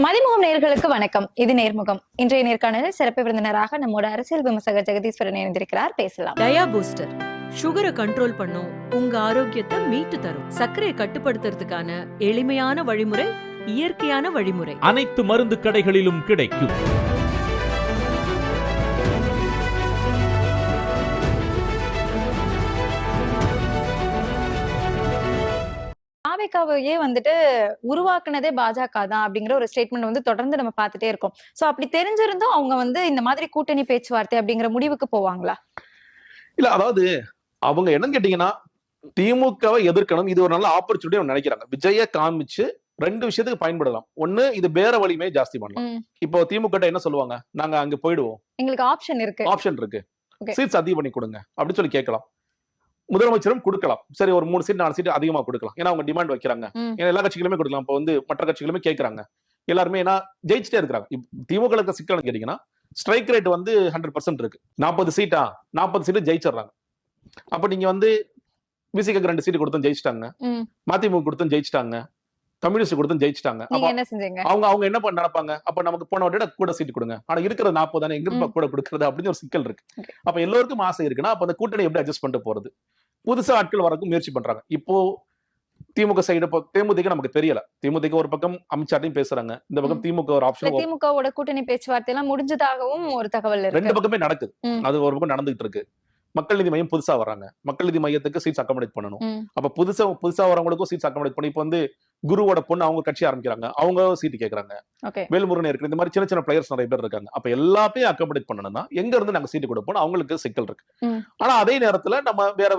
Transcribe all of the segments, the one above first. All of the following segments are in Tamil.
மதிமுகம் நேயர்களுக்கு வணக்கம். இது நேர்முகம். இன்றைய நேர்காணலில் சிறப்பு விருந்தினராக நம்மோட அரசியல் விமர்சகர் ஜெகதீஸ்வரன் இணைந்திருக்கிறார். பேசலாம். டயா பூஸ்டர் சுகரை கண்ட்ரோல் பண்ணும், உங்க ஆரோக்கியத்தை மீட்டு தரும். சர்க்கரையை கட்டுப்படுத்துறதுக்கான எளிமையான வழிமுறை, இயற்கையான வழிமுறை. அனைத்து மருந்து கடைகளிலும் கிடைக்கும். தாவேக்காவையே வந்துட்டு உருவாக்குனதே பாஜக தான் அப்படிங்கிற ஒரு ஸ்டேட்மெண்ட் வந்து தொடர்ந்து நம்ம பார்த்துட்டே இருக்கோம். சோ அப்படி தெரிஞ்சிருந்தும் அவங்க வந்து இந்த மாதிரி கூட்டணி பேச்சுவார்த்தை அப்படிங்கிற முடிவுக்கு போவாங்களா? இல்ல, அதாவது அவங்க என்னன்னு கேட்டீங்கன்னா, திமுகவை எதிர்க்கணும், இது ஒரு நல்ல ஆப்பர்ச்சுனிட்டி நினைக்கிறாங்க. விஜய காமிச்சு ரெண்டு விஷயத்துக்கு பயன்படலாம். ஒண்ணு, இது பேர வலிமையை ஜாஸ்தி பண்ணலாம். இப்போ திமுக என்ன சொல்லுவாங்க, நாங்க அங்க போயிடுவோம், எங்களுக்கு ஆப்ஷன் இருக்கு, சீட்ஸ் அதிகம் பண்ணி கொடுங்க அப்படின்னு சொல்லி கேட்கலாம். முதலமைச்சரும் கொடுக்கலாம். சரி, ஒரு 3 சீட் 4 சீட் அதிகமா கொடுக்கலாம். ஏன்னா அவங்க டிமாண்ட் வைக்கிறாங்க. ஏன்னா எல்லா கட்சிகளுமே கொடுக்கலாம். இப்போ வந்து மற்ற கட்சிகளுமே கேட்கறாங்க. எல்லாருமே ஏன்னா ஜெயிச்சுட்டே இருக்கிறாங்க. திமுக இருக்க சிக்கல் கேட்டீங்கன்னா, ஸ்ட்ரைக் ரேட் வந்து 100% இருக்கு. 40 சீட்டா 40 சீட்டு ஜெயிச்சிடறாங்க. அப்ப நீங்க வந்து விசிக 2 சீட்டு கொடுத்தும் ஜெயிச்சிட்டாங்க, மதிமுக கொடுத்தும் ஜெயிச்சிட்டாங்க, கம்யூனிஸ்ட் கொடுத்தும் ஜெயிச்சிட்டாங்க. அவங்க என்ன பண்ண நினைப்பாங்க, அப்ப நமக்கு போன விட கூட சீட்டு கொடுங்க, ஆனா இருக்கிறது 40 தானே, எங்க கூட கொடுக்கறது அப்படின்னு ஒரு சிக்கல் இருக்கு. அப்ப எல்லோருக்கும் ஆசை இருக்குன்னா, அப்ப அந்த கூட்டணி எப்படி அட்ஜஸ்ட் பண்ணிட்டு போறது? புதுசா ஆட்கள் வரக்கும் முயற்சி பண்றாங்க. இப்போ திமுக சைடு, தேமுதிக நமக்கு தெரியல. திமுக ஒரு பக்கம் அமித்ஷாட்டையும் பேசுறாங்க, இந்த பக்கம் திமுக ஒரு ஆப்ஷன். திமுகவோட கூட்டணி பேச்சுவார்த்தை எல்லாம் முடிஞ்சதாகவும் ஒரு தகவல் இருக்கு. ரெண்டு பக்கமே நடக்குது. அது ஒரு பக்கம் நடந்துகிட்டு இருக்கு. மக்கள் நீதி மையம் புதுசா வர்றாங்க. மக்கள் நீதி மையத்துக்கு சீட்ஸ் அக்காமடேட் பண்ணணும். அப்ப புதுசா வரவங்களுக்கும் சீட்ஸ் அக்காமடேட் பண்ணி, இப்போ வந்து குருவோட பொண்ணு அவங்க கட்சி ஆரம்பிக்கிறாங்க, அவங்க சீட்டு கேட்கறாங்க. வேல்முருகன் இருக்கு, இந்த மாதிரி சின்ன சின்ன பிளேயர்ஸ் நிறைய பேர் இருக்காங்க. அப்ப எல்லாத்தையும் அக்காமடேட் பண்ணணும்னா எங்க இருந்து நாங்க சீட்டு கொடுப்போம், அவங்களுக்கு சிக்கல் இருக்கு. ஆனா அதே நேரத்துல நம்ம வேற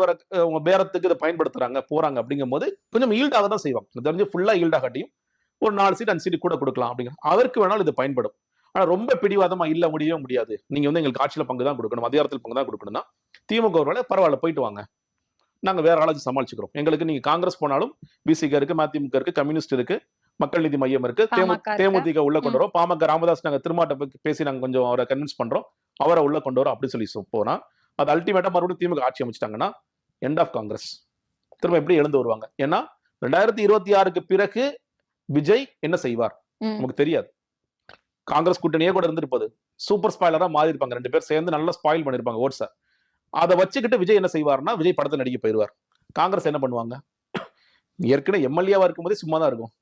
பேரத்துக்கு இதை பயன்படுத்துறாங்க போறாங்க அப்படிங்கும் போது கொஞ்சம் ஈல்டாக தான் செய்வாங்க. தெரிஞ்சு ஃபுல்லா ஈல்டாகட்டியும் ஒரு 4 சீட் 5 சீட்டு கூட கொடுக்கலாம் அப்படிங்கிற அதற்கு வேணாலும் இது பயன்படும். ஆனா ரொம்ப பிடிவாதமா இல்ல, முடியவே முடியாது, நீங்க வந்து எங்களுக்கு ஆட்சியில பங்கு தான் கொடுக்கணும், அதிகாரத்தில் பங்கு தான் கொடுக்கணும்னா திமுக ஒருவேளை பரவாயில்ல போயிட்டு வாங்க, நாங்க வேற ஆளாச்சு சமாளிச்சுக்கிறோம், எங்களுக்கு நீங்க காங்கிரஸ் போனாலும் பிசிக இருக்கு, மதிமுக இருக்கு, கம்யூனிஸ்ட் இருக்கு, மக்கள் நீதி மையம் இருக்கு, தேமுதிக உள்ள கொண்டு வரோம், பாமக ராமதாஸ் நாங்க திருமாட்ட பேசி நாங்க கொஞ்சம் அவரை கன்வின்ஸ் பண்றோம், அவரை உள்ள கொண்டு வரோம் அப்படின்னு சொல்லி போனா, அது அல்டிமேட்டா மறுபடியும் திமுக ஆட்சி அமைச்சிட்டாங்கன்னா எண்ட் ஆஃப் காங்கிரஸ். திரும்ப எப்படி எழுந்து வருவாங்க? ஏன்னா 2026க்கு பிறகு விஜய் என்ன செய்வார் நமக்கு தெரியாது. காங்கிரஸ் கூட்டணியே கூட இருந்திருப்பது சூப்பர் ஸ்பாயிலரா மாறி இருப்பாங்க. 2 பேர் சேர்ந்து நல்லா ஸ்பாயில் பண்ணிருப்பாங்க ஓட்ஸ. அதை வச்சுக்கிட்டு விஜய் என்ன செய்வார்னா, விஜய் படத்தை நடிக்க போயிருவார். காங்கிரஸ் என்ன பண்ணுவாங்க, ஏற்கனவே எம்எல்ஏவா இருக்கும் போதே சும்மா தான் இருக்கும்.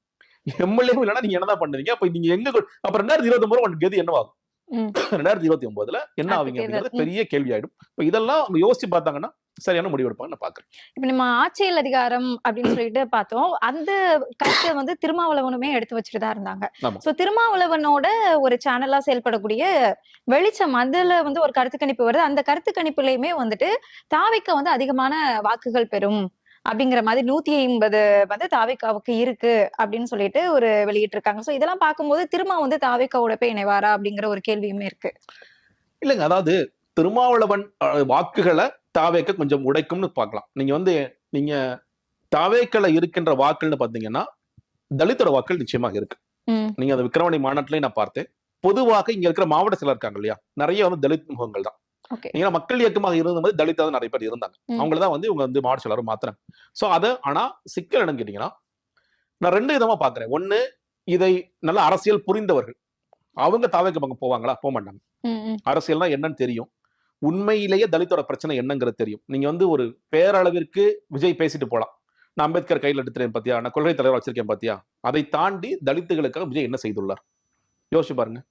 எம்எல்ஏ இல்லைன்னா நீங்க என்னதான் பண்ணுவீங்க? அப்ப நீங்க எங்க அப்ப 2029 கதி என்னவாகும், 2029 என்ன ஆவீங்க அப்படிங்கிறது பெரிய கேள்வி ஆயிடும். இப்ப இதெல்லாம் அவங்க யோசிச்சு பார்த்தாங்கன்னா சரியான முடிவு எடுப்பாங்க நான் பாக்குறேன். இப்ப நம்ம ஆட்சியல் அதிகாரம் அப்படின்னு சொல்லிட்டு பார்த்தோம். அந்த கருத்தை வந்து திருமாவளவனுமே எடுத்து வச்சுட்டு தான் இருந்தாங்க. சோ திருமாவளவனோட ஒரு சேனலா செயல்படக்கூடிய வெளிச்சம், அதுல வந்து ஒரு கருத்து கணிப்பு வருது. அந்த கருத்து கணிப்புலயுமே வந்துட்டு தாவேக்கா வந்து அதிகமான வாக்குகள் பெறும் அப்படிங்கிற மாதிரி 150 வந்து தாவேக்காவுக்கு இருக்கு அப்படின்னு சொல்லிட்டு ஒரு வெளியிட்டு இருக்காங்க. சோ இதெல்லாம் பார்க்கும்போது திருமா வந்து தாவேக்காவோட போய் இணைவாரா அப்படிங்கிற ஒரு கேள்வியுமே இருக்கு. இல்லைங்க, அதாவது திருமாவளவன் வாக்குகளை தாவேக்க கொஞ்சம் உடைக்கும்னு பார்க்கலாம். நீங்க வந்து நீங்க தாவேக்கல இருக்கின்ற வாக்குன்னு பாத்தீங்கன்னா தலித்தோட வாக்கள் நிச்சயமாக இருக்கு. நீங்க அந்த விக்கிரவாணி மாநாட்டிலையும் நான் பார்த்தேன். பொதுவாக இங்க இருக்கிற மாவட்ட செயலர் இருக்காங்க இல்லையா, நிறைய வந்து தலித் முகங்கள் தான். நீங்க மக்கள் இயக்கமாக இருந்தபோது தலித்தா தான் நிறைய பேர் இருந்தாங்க. அவங்களதான் வந்து இவங்க வந்து மாவட்ட செயலரும் மாத்துறாங்க. சோ அத ஆனா சிக்கல் என்னன்னு கேட்டீங்கன்னா, நான் 2 விதமா பாக்குறேன். ஒண்ணு, இதை நல்ல அரசியல் புரிந்தவர்கள் அவங்க தாவேக்க பக்கம் போவாங்களா? போக மாட்டாங்க. அரசியல்னா என்னன்னு தெரியும், உண்மையிலேயே தலித்தோட பிரச்சனை என்னங்கிறது தெரியும். நீங்க வந்து ஒரு பேரளவிற்கு விஜய் பேசிட்டு போலாம், நான் அம்பேத்கர் கையில் எடுத்துறேன் பாத்தியா, நான் கொள்கை தலைவர் வச்சிருக்கேன் பாத்தியா, அதை தாண்டி தலித்துகளுக்காக விஜய் என்ன செய்துள்ளார் யோசிச்சு பாருங்க.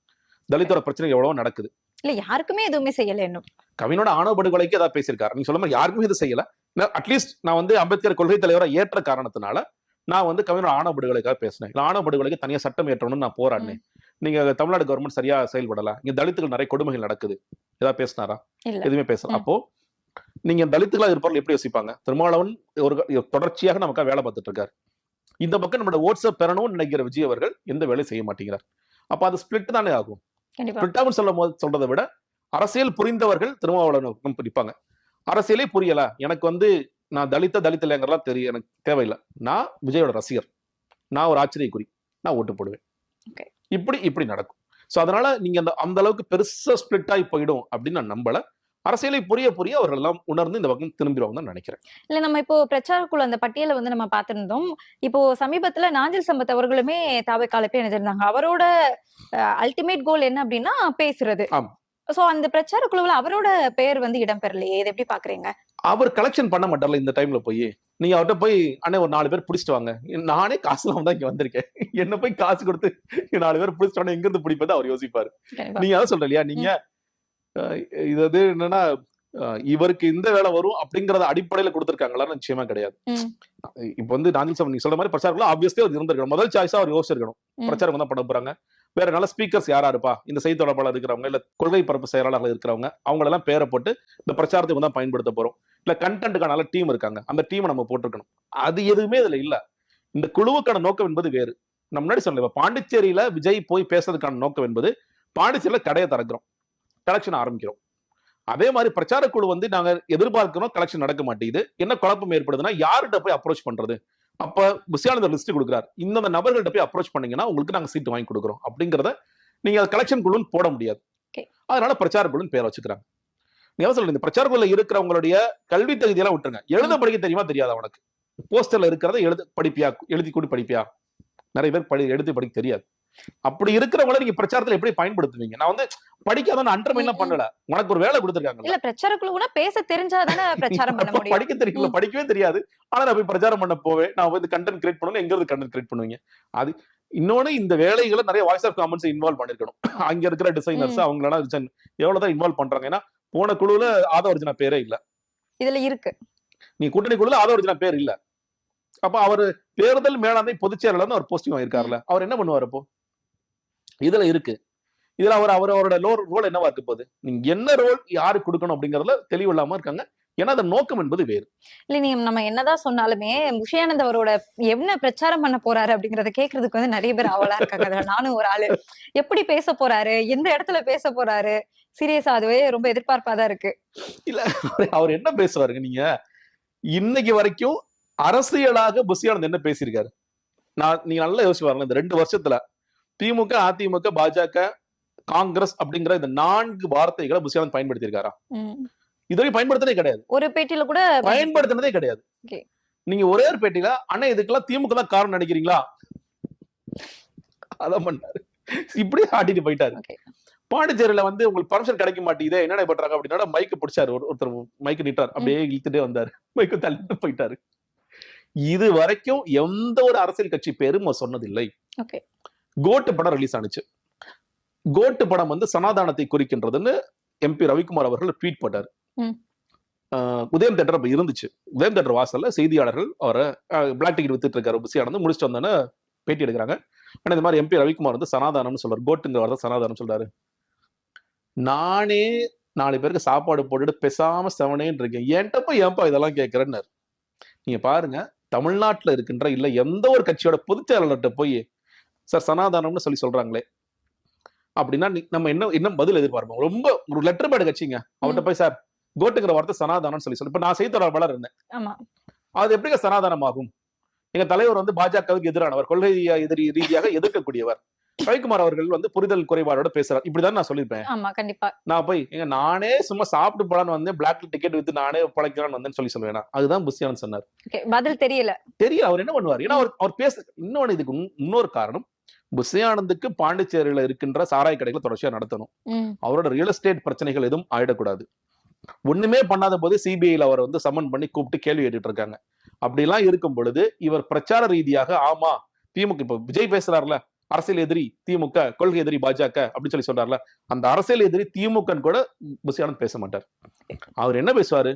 தலித்தோட பிரச்சனை எவ்வளவு நடக்குது, இல்ல யாருக்குமே எதுவுமே செய்யல. இன்னும் கவினோட ஆணவ படுகொலைக்கு ஏதாவது பேசியிருக்காரு? நீங்க சொல்ல மாதிரி யாருக்குமே இது செய்யல. அட்லீஸ்ட் நான் வந்து அம்பேத்கர் கொள்கை தலைவரை ஏற்ற காரணத்தினால நான் வந்து கவினோட ஆணவ படுகொலைக்காக பேசினேன். ஆணவ படுகொலைக்கு தனியா சட்டம் ஏற்றணும்னு நான் போராடினேன். நீங்க தமிழ்நாடு கவர்மெண்ட் சரியா செயல்படல, இங்க தலித்துகள் நிறைய கொடுமைகள் நடக்குது, ஏதாவது பேசினாரா? எதுவுமே பேசல. அப்போ நீங்க தலித்துகளா இருப்பவர்கள் எப்படி யோசிப்பாங்க? திருமாவளவன் ஒரு தொடர்ச்சியாக நமக்காக வேலை பார்த்துட்டு இருக்காரு. இந்த பக்கம் நம்மளோட ஓட்ஸை பெறணும்னு நினைக்கிற விஜய் அவர்கள் எந்த வேலையும் செய்ய மாட்டேங்கிறார். அப்ப அது ஸ்பிளிட் தானே ஆகும். ஸ்பிளிட்டாவும் சொல்றதை விட அரசியல் புரிந்தவர்கள் திருமாவளவன் பிடிப்பாங்க. அரசியலே புரியல, எனக்கு வந்து நான் தலித் இல்லைங்கிறலாம் தெரியும், எனக்கு தேவையில்லை, நான் விஜயோட ரசிகர், நான் ஒரு ஆச்சரியக்குறி, நான் ஓட்டு போடுவேன், இப்படி நடக்கும். சோ அதனால நீங்க அந்த அளவுக்கு பெருசா ஸ்பிளிட் ஆகி போயிடும் அப்படின்னு நான் நம்பல. அரசியலை புரிய புரிய அவர்கள் எல்லாம் உணர்ந்து இந்த பக்கம் திரும்பிடுவாங்க தான் நினைக்கிறேன். இல்ல நம்ம இப்போ பிரச்சாரக்குழு அந்த பட்டியலை வந்து நம்ம பார்த்திருந்தோம். இப்போ சமீபத்துல நாஞ்சில் சம்பத் அவர்களுமே தாவேக்கால போய் இணைஞ்சிருந்தாங்க. அவரோட அல்டிமேட் கோல் என்ன அப்படின்னா பேசுறது. ஆமா. சோ அந்த பிரச்சார குழுவுல அவரோட பெயர் வந்து இடம்பெறலையே, இதை எப்படி பாக்குறீங்க? அவர் கலெக்ஷன் பண்ண மாட்டார்ல இந்த டைம்ல போய். நீங்க அவர்கிட்ட போய் அண்ணே ஒரு 4 பேர் பிடிச்சிட்டு வாங்க, நானே காசு இல்லாம தான் இங்க வந்திருக்கேன், என்ன போய் காசு கொடுத்து 4 பேர் பிடிச்சிட்டு வாங்க, எங்க இருந்து பிடிப்பது அவர் யோசிப்பாரு. நீங்க அதான் சொல்ற இல்லையா, நீங்க இது என்னன்னா இவருக்கு இந்த வேலை வரும் அப்படிங்கறத அடிப்படையில கொடுத்திருக்காங்களா? நிச்சயமா கிடையாது. இப்ப வந்து நாஞ்சில் சம்பத் நீங்க சொல்ற மாதிரி பிரச்சாரம் ஆப்வியஸ்லி அவர் இருந்திருக்கணும். முதல் சாய்ஸா அவர் யோசிச்சிருக்கணும் பிரச்சாரம் தான் பண்ண போறாங்க, வேற நல்ல ஸ்பீக்கர்ஸ் யாரா இருப்பா, இந்த செய்தி தொடர்பாளர் இருக்கிறவங்க, இல்ல கொள்கை பரப்பு செயலாளர்கள் இருக்கிறவங்க, அவங்க எல்லாம் பேரை போட்டு இந்த பிரச்சாரத்துக்கு தான் பயன்படுத்த போறோம், இல்ல கண்டென்ட்டுக்கான நல்ல டீம் இருக்காங்க, அந்த டீமை நம்ம போட்டிருக்கணும். அது எதுவுமே இதுல இல்ல. இந்த குழுவுக்கான நோக்கம் என்பது வேறு. நம்ம முன்னாடி சொன்ன பாண்டிச்சேரியில விஜய் போய் பேசுறதுக்கான நோக்கம் என்பது பாண்டிச்சேரியில கடையை திறக்கிறோம், கலெக்ஷன் ஆரம்பிக்கிறோம். அதே மாதிரி பிரச்சார குழு வந்து நாங்க எதிர்பார்க்கிறோம், கலெக்ஷன் நடக்க மாட்டேங்குது, என்ன குழப்பம் ஏற்படுதுன்னா யார்கிட்ட போய் அப்ரோச் பண்றது? அப்ப புஷியானந்தர் லிஸ்ட் கொடுக்குறாரு, இந்த நபர்கள்ட்ட போய் அப்ரோச் பண்ணீங்கன்னா உங்களுக்கு நாங்க சீட் வாங்கி கொடுக்குறோம் அப்படிங்கறத நீங்க கலெக்ஷன் குழுன்னு போட முடியாது. அதனால பிரச்சார குழுன்னு பேர் வச்சுக்கிறாங்க. நீங்க சொல்லுங்க, இந்த பிரச்சார குழுல இருக்கிறவங்களுடைய கல்வி தகுதியெல்லாம் விட்டுருங்க, எழுத படிக்க தெரியுமா தெரியாதா உனக்கு? போஸ்டர்ல இருக்கிறத படிப்பியா, எழுதி கூடி படிப்பியா? நிறைய பேர் எழுதி படிக்க தெரியாது. அப்படி இருக்கிறவங்கள நீங்க பிரச்சாரத்துல எப்படி பயன்படுத்துவீங்க? நான் வந்து படிக்காத அண்டர்மைன்லாம் பண்ணல, உனக்கு ஒரு வேலை கொடுத்திருக்காங்க. இல்ல பிரச்சார குழுனா பேச தெரிஞ்சாதானே பிரச்சாரம் பண்ண முடியும். படிக்க தெரியல, படிக்கவே தெரியாது, ஆனா நான் போய் பிரச்சாரம் பண்ண போவேன், நான் வந்து கண்டென்ட் கிரியேட் பண்ணணும், எங்க இருந்து கண்டென்ட் கிரியேட் பண்ணுவீங்க? அது இன்னொன்னு, இந்த வேலைகளை நிறைய வாய்ஸ் ஆஃப் காமன்ஸ் இன்வால்வ் பண்ணிருக்கணும். அங்க இருக்கிற டிசைனர்ஸ் அவங்களா எவ்வளவுதான் இன்வால்வ் பண்றாங்க. ஏன்னா போன குழுல ஆதவர்ஜனா பேரே இல்ல, இதுல இருக்கு. நீ கூட்டணி குழுல ஆதவர்ஜனா பேர் இல்ல, அப்ப அவரு தேர்தல் மேலாண்மை பொதுச் செயலாளர் அவர் போஸ்டிங் ஆயிருக்காருல்ல, அவர் என்ன பண்ணுவார்? அப்போ இதுல இருக்கு, இதுல அவரோட ரோல் என்னவா இருக்க போகுது? நீங்க என்ன ரோல் யாருக்கு கொடுக்கணும் அப்படிங்கறதுல தெளிவு இல்லாம இருக்காங்க. ஏன்னா அந்த நோக்கம் என்பது வேறு. இல்ல நீங்க நம்ம என்னதான் சொன்னாலுமே புஷியானந்த் அவரோட என்ன பிரச்சாரம் பண்ண போறாரு அப்படிங்கறத கேட்கறதுக்கு வந்து நிறைய பேர் ஆவலா இருக்காங்க. அதுல நானும் ஒரு ஆளு. எப்படி பேச போறாரு, எந்த இடத்துல பேச போறாரு, சீரியஸா அதுவே ரொம்ப எதிர்பார்ப்பாதான் இருக்கு. இல்ல அவர் என்ன பேசுவாருங்க? நீங்க இன்னைக்கு வரைக்கும் அரசியலாக புஷியானந்த் என்ன பேசியிருக்காரு? நீங்க நல்லா யோசிச்சு பாருங்க, இந்த 2 வருஷத்துல திமுக, அதிமுக, பாஜக, காங்கிரஸ் அப்படிங்கிற இந்த 4 வார்த்தைகளை புஷியானந்த் பயன்படுத்தி இருக்காரா? இதுவரை பயன்படுத்தினதே கிடையாது. ஒரு பேட்டியில கூட பயன்படுத்தினதே கிடையாது. நீங்க ஒரே ஒரு பேட்டியில அண்ணா இதுக்கெல்லாம் திமுக தான் காரணம் நினைக்கிறீங்களா, அதான் பண்ணாரு. இப்படியே ஆட்டிட்டு போயிட்டாரு. பாண்டிச்சேரியில வந்து உங்களுக்கு பர்மிஷன் கிடைக்க மாட்டேங்குது, என்ன பண்றாங்க அப்படின்னா மைக்கு பிடிச்சாரு, ஒருத்தர் மைக்கு நீட்டார், அப்படியே இழுத்துட்டே வந்தாரு, மைக்கு தள்ளிட்டு போயிட்டாரு. இது வரைக்கும் எந்த ஒரு அரசியல் கட்சி பேரும் சொன்னதில்லை. கோட்டு படம் ரிலீஸ் ஆனிச்சு. கோட்டு படம் வந்து சனாதானத்தை குறிக்கின்றதுன்னு MP ரவிக்குமார் அவர்கள் ட்வீட் போட்டார். உதயம் தேட்டர் அப்ப இருந்துச்சு. உதயம் தேட்டர் வாசல்ல செய்தியாளர்கள் அவரை பிளாக் டிக்கெட் வித்துட்டு இருக்காரு புஷியானந்த், முடிச்சுட்டு வந்தோன்னு பேட்டி எடுக்கிறாங்க. ஆனா இந்த மாதிரி MP ரவிக்குமார் வந்து சனாதானம்னு சொல்றாரு, கோட்டுங்கிற வார்த்தை சனாதானம் சொல்றாரு. நானே 4 பேருக்கு சாப்பாடு போட்டுட்டு பேசாம செவனேன்னு இருக்கேன், என்கிட்ட போய் ஏன்பா இதெல்லாம் கேட்கிறேன்னு. நீங்க பாருங்க, தமிழ்நாட்டுல இருக்கின்ற இல்ல எந்த ஒரு கட்சியோட பொதுச் செயலாளர்கிட்ட போய் சார் சனாதானம்னு சொல்றாங்களே அப்படின்னா நம்ம என்ன பதில் எதிர்பார்ப்போம்? ரொம்ப ஒரு லெட்டர் பேட் கட்சிங்க, அவர்கிட்ட போய் சார் கோட்டுங்கிற வார்த்தை சனாதானம் சொல்லி இப்ப நான் செய்தி தொடர்பாளர் இருந்தேன், அது எப்படி சனாதானம் ஆகும்? எங்க தலைவர் வந்து பாஜகவுக்கு எதிரானவர், கொள்கை ரீதியாக எதிர்க்கக்கூடியவர். ரவிக்குமார் அவர்கள் வந்து புரிதல் குறைபாடோட பேசுறாரு, இப்படிதான் நான் சொல்லியிருப்பேன். நான் போய் நானே சும்மா சாப்பிட்டு போலான்னு வந்தேன், பிளாக்ல டிக்கெட் வித்து நானே பழைக்கலான்னு வந்தேன்னு சொல்லுவேன். அதுதான் புஷியானந்த் சொன்னார். பதில் தெரியல அவர் என்ன பண்ணுவார்? ஏன்னா அவர் பேச. இன்னொன்னு இதுக்கு இன்னொரு காரணம், புஷியானந்துக்கு பாண்டிச்சேரியில இருக்கின்ற சாராய கடைகளை தொடர்ச்சியா நடத்தணும், அவரோட ரியல் எஸ்டேட் பிரச்சனைகள் எதுவும் ஆயிடக்கூடாது. ஒண்ணுமே பண்ணாத போது சிபிஐல அவர் வந்து சம்மன் பண்ணி கூப்பிட்டு கேள்வி கேட்டுட்டு இருக்காங்க. அப்படி எல்லாம் இருக்கும் பொழுது இவர் பிரச்சார ரீதியாக ஆமா திமுக, இப்ப விஜய் பேசுறாருல அரசியல் எதிரி திமுக, கொள்கை எதிரி பாஜக அப்படின்னு சொல்றாருல, அந்த அரசியல் எதிரி திமுக கூட புஷியானந்த் பேச மாட்டார். அவர் என்ன பேசுவாரு?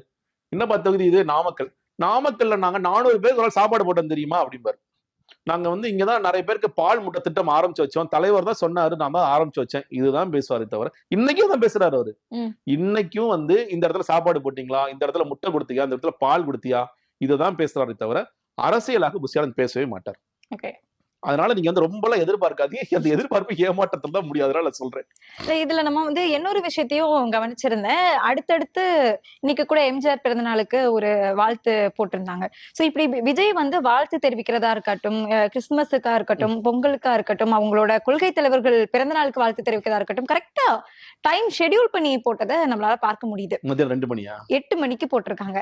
என்னப்பா தொகுதி இது? நாமக்கல்ல நாங்க 400 பேருக்கு சாப்பாடு போட்டோம் தெரியுமா அப்படிம்பாரு. நாங்க வந்து இங்கதான் நிறைய பேருக்கு பால் முட்டை திட்டம் ஆரம்பிச்சு வச்சோம், தலைவர் தான் சொன்னாரு, நான் தான் ஆரம்பிச்சு வச்சேன், இதுதான் பேசுவாரு தவிர இன்னைக்கும் தான் பேசுறாரு அவரு. இன்னைக்கும் வந்து இந்த இடத்துல சாப்பாடு போட்டீங்களா, இந்த இடத்துல முட்டை கொடுத்தியா, இந்த இடத்துல பால் கொடுத்தியா, இதுதான் பேசுறாரு தவிர அரசியலாக புஷியானந்த் பேசவே மாட்டார். அதனால நீங்க வந்து ரொம்ப எல்லாம் எதிர்பார்க்காதீங்க. அந்த எதிர்பார்ப்பு ஏமாற்றத்துல தான் முடியும். அதனால சொல்றேன். இதுல நம்ம வந்து இன்னொரு விஷயத்தையும் கவனிச்சிருந்தேன். அடுத்தடுத்து இன்னைக்கு கூட எம்ஜிஆர் பிறந்த நாளுக்கு ஒரு வாழ்த்து போட்டிருந்தாங்க. சோ இப்படி விஜய் வந்து வாழ்த்து தெரிவிக்கிறதா இருக்கட்டும், கிறிஸ்துமஸுக்கா இருக்கட்டும், பொங்கலுக்கா இருக்கட்டும், அவங்களோட கொள்கை தலைவர்கள் பிறந்த நாளுக்கு வாழ்த்து தெரிவிக்கிறதா இருக்கட்டும், கரெக்டா டைம் ஷெட்யூல் பண்ணி போட்டதை நம்மளால பார்க்க முடியுது. மதியம் 2 மணியா? 8 மணிக்கு போட்டிருக்காங்க.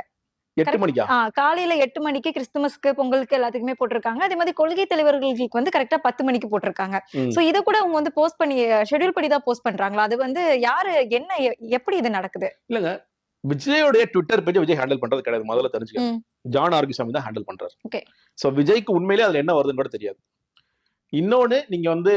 8 மணிக்கா? காலையில 8 மணிக்கு கிறிஸ்துமஸ்க்கு, பொங்கலுக்கு எல்லாத்துக்குமே போட்டிருக்காங்க. அதே மாதிரி கொள்கை தலைவர்களுக்கு வந்து கரெக்டா 10 மணிக்கு போட்டிருக்காங்க. சோ இத கூட அவங்க வந்து போஸ்ட் பண்ணி ஷெட்யூல் படி தான் போஸ்ட் பண்றாங்களா? அது வந்து யாரு என்ன எப்படி இது நடக்குது? இல்லங்க, விஜயோடைய ட்விட்டர் பேஜ் விஜய் ஹேண்டில் பண்றது கிடையாது. முதல்ல தெரிஞ்சுக்கங்க. ஜான் ஆர்கிசாமி தான் ஹேண்டில் பண்றாரு. ஓகே. சோ விஜய்க்கு உண்மையிலேயே அதுல என்ன வருதுன்னு கூட தெரியாது. இன்னொன்னு, நீங்க வந்து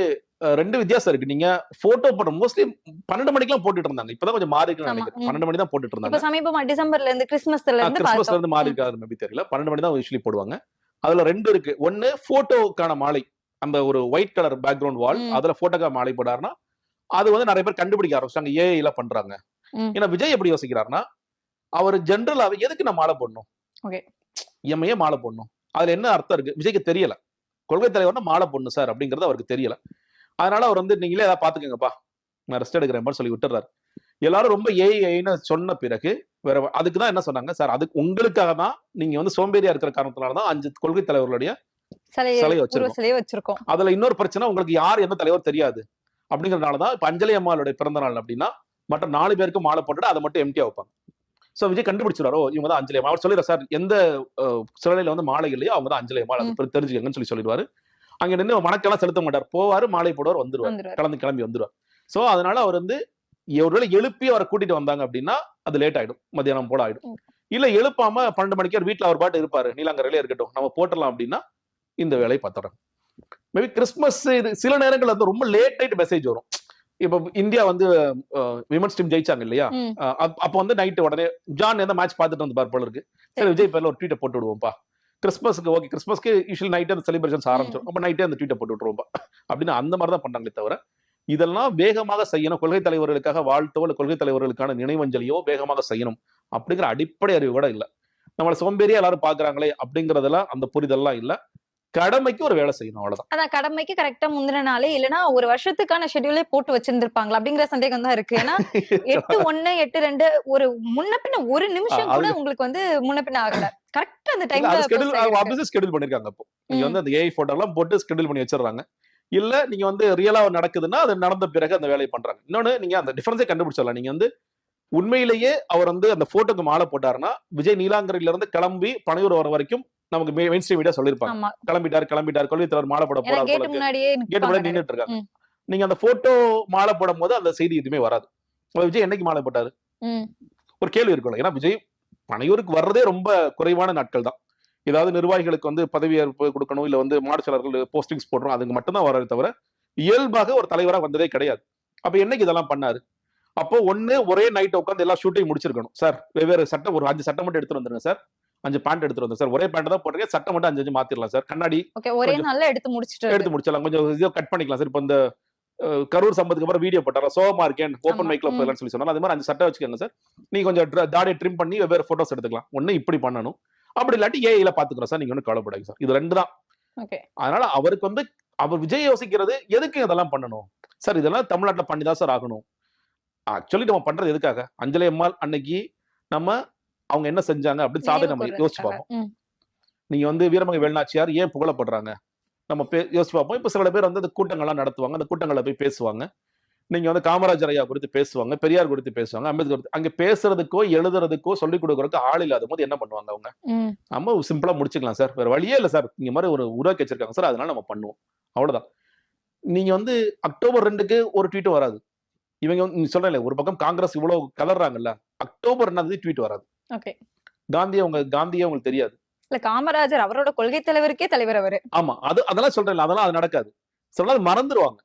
2 வித்தியாசம் இருக்கு. நீங்க போட்டோ போட மோஸ்ட்லி 12 மணிக்கெல்லாம் போட்டுட்டு இருந்தாங்க. இப்பதான் கொஞ்சம் மாறி இருக்குன்னு நினைக்கிறேன். 12 மணி தான் போட்டுட்டு இருந்தாங்க. இப்ப சமீபமா டிசம்பர்ல இருந்து கிறிஸ்துமஸ்ல இருந்து மாறி இருக்காது மேபி தெரியல. 12 மணி தான் யூசுவலி போடுவாங்க. அதுல 2 இருக்கு. ஒன்னு போட்டோக்கான மாலை, அந்த ஒரு ஒயிட் கலர் பேக்ரவுண்ட் வால், அதுல போட்டோக்கான மாலை போடாருன்னா அது வந்து நிறைய பேர் கண்டுபிடிக்க ஆரம்பிச்சாங்க. ஏஐல பண்றாங்க. ஏன்னா விஜய் எப்படி யோசிக்கிறாருன்னா, அவர் ஜென்ரலாவே எதுக்கு நான் மாலை போடணும், எம்மையே மாலை போடணும், அதுல என்ன அர்த்தம் இருக்கு விஜய்க்கு தெரியல. கொள்கை தலைவர்னா மாலை போடணும் சார் அப்படிங்கறது அவருக்கு தெரியல. அதனால அவர் வந்து நீங்களே ஏதாவது பாத்துக்கங்கப்பா, நான் ரெஸ்ட் எடுக்கிறேன் சொல்லி விட்டுறாரு. எல்லாரும் ரொம்ப ஏஐன்னு சொன்ன பிறகு வேற அதுக்குதான் என்ன சொன்னாங்க, சார் அதுக்கு உங்களுக்காக தான், நீங்க வந்து சோம்பேறியா இருக்கிற காரணத்தினாலதான் 5 கொள்கை தலைவர்களுடைய சிலையை வச்சிருக்கோம். அதுல இன்னொரு பிரச்சனை, உங்களுக்கு யார் எந்த தலைவர் தெரியாது அப்படிங்கறதுனாலதான் இப்ப அஞ்சலி அம்மாளுடைய பிறந்த நாள் அப்படின்னா மற்ற 4 பேருக்கு மாலை போட்டுட்டு அதை மட்டும் எம்டியா வைப்பாங்க. சோ விஜய் கண்டுபிடிச்சிருவாரோ இவங்க தான் அஞ்சலி அம்மா. அவர் சொல்லிடுற, சார் எந்த சிலையில வந்து மாலை இல்லையோ அவங்க தான் அஞ்சலி அம்மா, அது தெரிஞ்சுக்கங்கன்னு சொல்லிடுவாரு. அங்க நின்று வணக்கெல்லாம் செலுத்த மாட்டார். போவாரு, மாலை போடுவார், வந்துருவார், கிளம்பி வந்துருவார். சோ அதனால அவர் வந்து ஒருவேளை எழுப்பி அவரை கூட்டிட்டு வந்தாங்க அப்படின்னா அது லேட் ஆயிடும், மத்தியானம் போல ஆயிடும். இல்ல எழுப்பாம 12 மணிக்கு வீட்டுல அவர் பாட்டு இருப்பாரு, நீலாங்கரையிலே இருக்கட்டும், நம்ம போட்டலாம் அப்படின்னா இந்த வேலையை பார்த்துறோம். மேபி கிறிஸ்துமஸ் இது சில நேரங்கள் வந்து ரொம்ப லேட் நைட் மெசேஜ் வரும். இப்ப இந்தியா வந்து விமன்ஸ் டீம் ஜெயிச்சாங்க இல்லையா, அப்ப வந்து நைட்டு உடனே ஜான் எந்த மேட்ச் பார்த்துட்டு வந்து போல இருக்கு, சரி விஜய் பேர்ல ஒரு ட்வீட்டை போட்டு விடுவோம்ப்பா, கிறிஸ்மஸ்க்கு ஓகே, கிறிஸ்மஸ்க்கு யூஷுவல் நைட்டே அந்த செலிப்ரேஷன்ஸ் ஆரம்பிச்சிடும், அப்ப நைட்டே அந்த ட்வீட்டை போட்டு விட்டுருவோம்ப்பா அப்படின்னு அந்த மாதிரி தான் பண்ணாங்களே தவிர, இதெல்லாம் வேகமாக செய்யணும், கொள்கை தலைவர்களுக்காக வாழ்த்தோ இல்ல கொள்கை தலைவர்களுக்கான நினைவஞ்சலியோ வேகமாக செய்யணும் அப்படிங்கிற அடிப்படை அறிவு கூட இல்ல. நம்மள சோம்பேறியா எல்லாரும் பாக்குறாங்களே அப்படிங்கறதெல்லாம் அந்த புரிதல்லாம் இல்ல. கடமைக்கு ஒரு வேலை செய்யணும், அவ்வளவுதான். அதான் கடமைக்கு கரெக்டா முந்தின நாளே இல்லைன்னா ஒரு வருஷத்துக்கான ஷெட்யூலே போட்டு வச்சிருந்திருப்பாங்களா அப்படிங்கிற சந்தேகம் தான் இருக்கு. ஏன்னா 8-1 8-2 ஒரு முன்ன பின்ன ஒரு நிமிஷம் கூட உங்களுக்கு வந்து முன்ன பின்ன ஆகல. கரெக்டா அந்த டைம்ல ஷெட்யூல் பண்ணிருக்காங்க. அப்போ நீங்க வந்து அந்த ஏஐ போட்டோ எல்லாம் போட்டு ஷெட்யூல் பண்ணி வச்சிடறாங்க. இல்ல நீங்க வந்து ரியலா நடக்குதுன்னா அது நடந்த பிறகு அந்த வேலையை பண்றாங்க. இன்னொன்னு, நீங்க அந்த டிஃபரன்ஸே கண்டுபிடிச்சிடலாம். நீங்க வந்து உண்மையிலேயே அவர் வந்து அந்த போட்டோக்கு மாலை போட்டாருன்னா விஜய் நீலாங்கரையில இருந்து கிளம்பி பனையூர் வர வரைக்கும் நமக்கு மெயின் ஸ்ட்ரீம் மீடியா சொல்லிருப்பாங்க, கிளம்பிட்டார் கொள்கை தலைவர் மாலை போட போறாரு, கேட்டு முன்னாடியே நின்னுட்டு இருக்காங்க. நீங்க அந்த போட்டோ மாலை போடும் போது அந்த செய்தி எதுவுமே வராது. விஜய் என்னைக்கு மாலை போட்டாரு ஒரு கேள்வி இருக்குல்ல. ஏன்னா விஜய் பனையூருக்கு வர்றதே ரொம்ப குறைவான நாட்கள் தான். ஏதாவது நிர்வாகிகளுக்கு வந்து பதவியேற்பு கொடுக்கணும், இல்ல வந்து மாடச்சலர்கள் போஸ்டிங்ஸ் போடுறோம், அதுக்கு மட்டும்தான் வர்றதை தவிர இயல்பாக ஒரு தலைவரா வந்ததே கிடையாது. அப்ப என்னைக்கு இதெல்லாம் பண்ணாரு? அப்போ ஒண்ணு ஒரே நைட் உட்காந்து எல்லா ஷூட்டிங் முடிச்சிருக்கணும். சார் வெவ்வேறு சட்டம் ஒரு 5 சட்டம் மட்டும் எடுத்துட்டு வந்துருங்க சார், 5 பேண்ட் எடுத்துட்டு வந்து சார், ஒரே பேண்ட் தான் போடுறீங்க, சட்டம் மட்டும் 5 மாத்திரலாம் சார், கண்ணாடி ஒரே நாள்ல எடுத்து முடிச்சிடலாம், கொஞ்சம் இதோ கட் பண்ணிக்கலாம் சார். இப்ப இந்த கரூர் சம்பத்துக்கு அப்புறம் வீடியோ போட்டாரா, சோகமா இருக்கேன் ஓப்பன் மைக்ல போயிடலாம்னு சொல்லி சொன்னாலும் அது மாதிரி 5 சட்டம் வச்சுக்கோங்க சார், நீங்க கொஞ்சம் தாடியை ட்ரிம் பண்ணி வெவ்வேறு போட்டோஸ் எடுத்துக்கலாம். ஒண்ணு இப்படி பண்ணணும், அப்படி இல்லாட்டி ஏஐல பாத்துக்கிறோம் சார், நீங்க ஒன்னும் கவலைப்படாங்க சார். இது 2 தான். அதனால அவருக்கு வந்து அவர் விஜய் யோசிக்கிறது எதுக்கு இதெல்லாம் பண்ணணும் சார், இதெல்லாம் தமிழ்நாட்டுல பண்ணிதான் சார் ஆகணும். ஆக்சுவலி நம்ம பண்றது எதுக்காக, அஞ்சலி அம்மாள் அன்னைக்கு நம்ம அவங்க என்ன செஞ்சாங்க அப்படின்னு சாதனை நம்ம யோசிச்சு பார்ப்போம். நீங்க வந்து வீரமங்கை வேலுநாச்சியார் ஏன் புகழப்படுறாங்க நம்ம யோசிச்சு பார்ப்போம். இப்ப சில பேர் வந்து அந்த கூட்டங்கள்லாம் நடத்துவாங்க, அந்த கூட்டங்களை போய் பேசுவாங்க. நீங்க வந்து காமராஜர் ஐயா குறித்து பேசுவாங்க, பெரியார் குறித்து பேசுவாங்க, அம்பேத்கர் அங்க பேசுறதுக்கோ எழுதுறதுக்கோ சொல்லிக் கொடுக்கறதுக்கோ ஆள் இல்லாத போது என்ன பண்ணுவாங்க அவங்க, நம்ம சிம்பிளா முடிச்சுக்கலாம் சார், வேற வழியே இல்லை சார், இங்க மாதிரி ஒரு உருவாக்கி வச்சிருக்காங்க சார், அதனால நம்ம பண்ணுவோம், அவ்வளவுதான். நீங்க வந்து அக்டோபர் 2க்கு ஒரு ட்வீட்டும் வராது. இவங்க சொல்றேன் ஒரு பக்கம் காங்கிரஸ் இவ்வளவு கலர்றாங்கல்ல, அக்டோபர் 2 ட்வீட் வராது. காந்தியே உங்களுக்கு தெரியாது. இல்ல காமராஜர் அவரோட கொள்கை தலைவருக்கே தலைவர் அவரு. ஆமா, அதெல்லாம் சொல்றேன், அதெல்லாம் அது நடக்காது. சில மறந்துடுவாங்க.